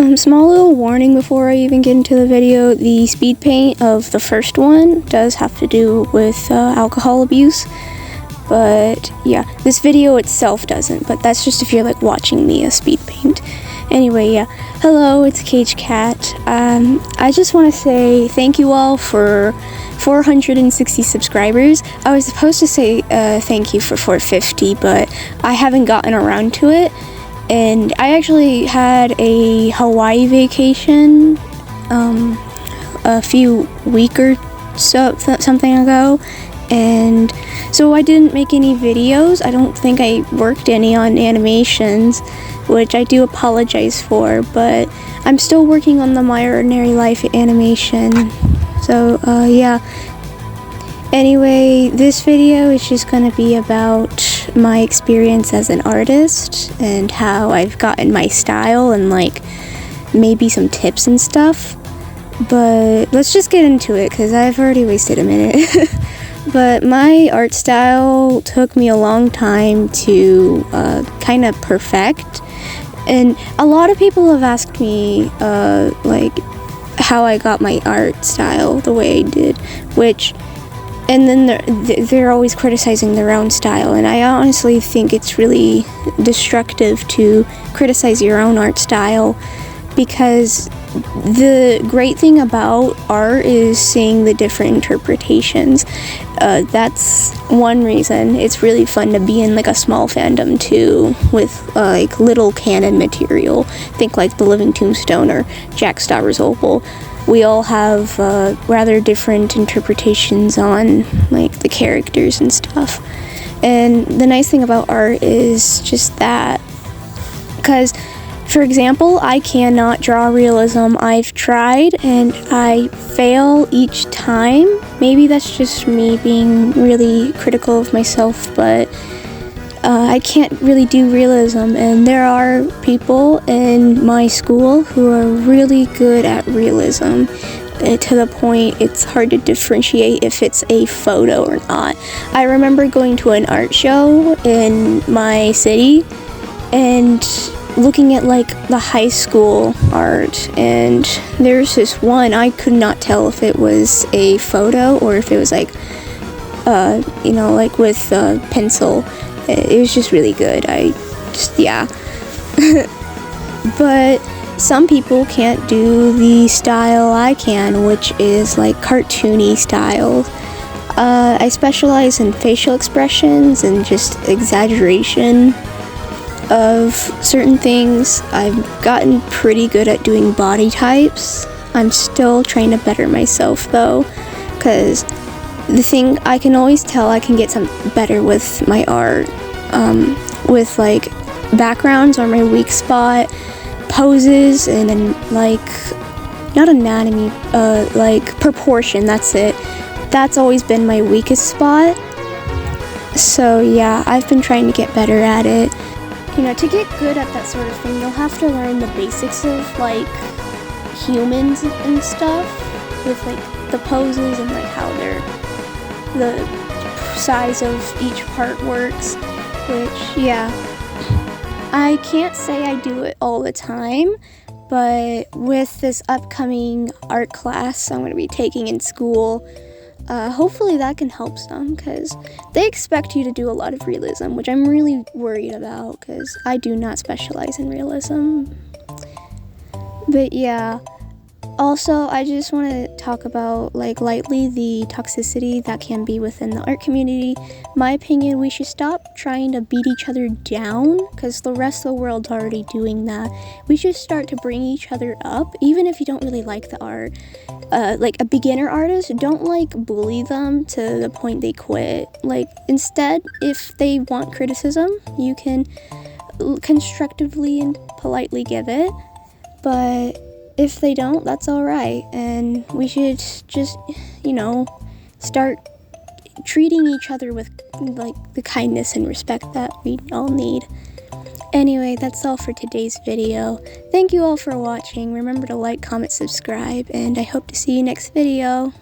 Small little warning before I even get into the video. The speed paint of the first one does have to do with alcohol abuse. But yeah, this video itself doesn't, but that's just if you're like watching me speed paint. Anyway, yeah. Hello, it's Cage Cat. I just want to say thank you all for 460 subscribers. I was supposed to say thank you for 450, but I haven't gotten around to it. And I actually had a Hawaii vacation a few weeks or so, something ago, and so I didn't make any videos. I don't think I worked any on animations, which I do apologize for, but I'm still working on the My Ordinary Life animation. So yeah. Anyway, this video is just gonna be about my experience as an artist and how I've gotten my style and like maybe some tips and stuff. But let's just get into it because I've already wasted a minute. But my art style took me a long time to kind of perfect, and a lot of people have asked me like how I got my art style the way I did, and then they're always criticizing their own style, and I honestly think it's really destructive to criticize your own art style, because the great thing about art is seeing the different interpretations. That's one reason it's really fun to be in like a small fandom too, with like little canon material. Think like the Living Tombstone or Jack Stauber's Opal. We all have rather different interpretations on like the characters and stuff. And the nice thing about art is just that, because for example, I cannot draw realism. I've tried and I fail each time. Maybe that's just me being really critical of myself, but I can't really do realism, and there are people in my school who are really good at realism, to the point it's hard to differentiate if it's a photo or not. I remember going to an art show in my city and looking at like the high school art, and there's this one, I could not tell if it was a photo or if it was like you know, like with pencil. It was just really good. Yeah. But some people can't do the style I can, which is like cartoony style. I specialize in facial expressions and just exaggeration of certain things. I've gotten pretty good at doing body types. I'm still trying to better myself though, because the thing, I can always tell I can get some better with my art, with like backgrounds are my weak spot, poses, and then like, not anatomy, like proportion, that's it. That's always been my weakest spot. So yeah, I've been trying to get better at it. You know, to get good at that sort of thing, you'll have to learn the basics of like humans and stuff, with like the poses and like how the size of each part works, which, yeah, I can't say I do it all the time, but with this upcoming art class I'm going to be taking in school, hopefully that can help some, because they expect you to do a lot of realism, which I'm really worried about, because I do not specialize in realism. But yeah. Also, I just want to talk about, like, lightly the toxicity that can be within the art community. My opinion, we should stop trying to beat each other down, because the rest of the world's already doing that. We should start to bring each other up, even if you don't really like the art. Like, a beginner artist, don't, like, bully them to the point they quit. Like, instead, if they want criticism, you can constructively and politely give it, but if they don't, that's alright, and we should just, you know, start treating each other with, like, the kindness and respect that we all need. Anyway, that's all for today's video. Thank you all for watching. Remember to like, comment, subscribe, and I hope to see you next video.